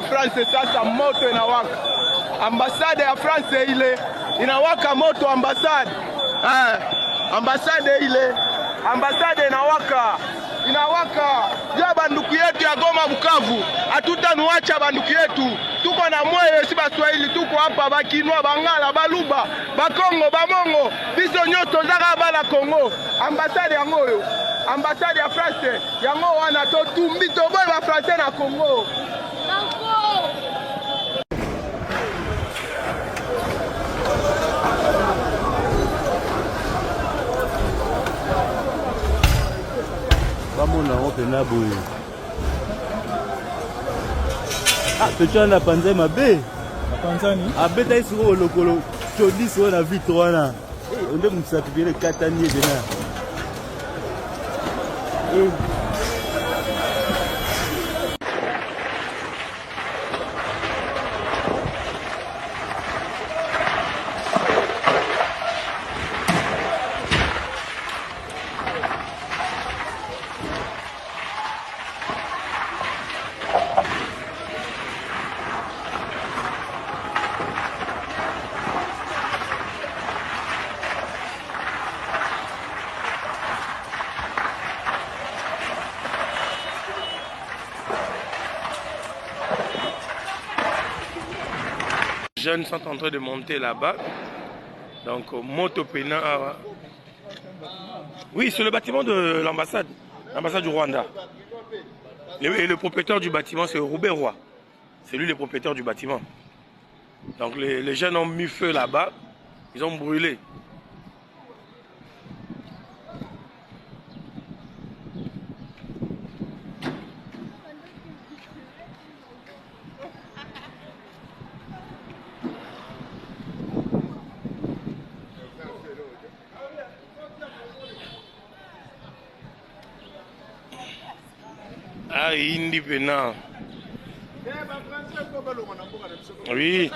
France sasa moto inawaka. Ambasade ya France ile inawaka moto ambasade. Ambasade ile. Ambasade inawaka. Inawaka. Ya banduku yetu ya Goma Bukavu. Hatutanuacha banduku yetu. Tuko na moyo si Baswahili, tuko hapa Bakinwa, Bangala, Baluba, Bakongo, Bamongo. Biso nyoto zaka bala Kongo. Ambasade ya moyo. Ambassade ya France yango wana to tumbi to boy ba français na Congo. Vamos na open na boy. Pecha na panza mabe. Panzani? Abeta isiko lokolo. Chodis wana vitre wana. Onde msakibire katanie dena. Les jeunes sont en train de monter là-bas. Donc, moto pena. Oui, c'est le bâtiment de l'ambassade. L'ambassade du Rwanda. Et le propriétaire du bâtiment, c'est Robert Roy. C'est lui le propriétaire du bâtiment. Donc, les jeunes ont mis feu là-bas. Ils ont brûlé. Ah, indépendant. Oui.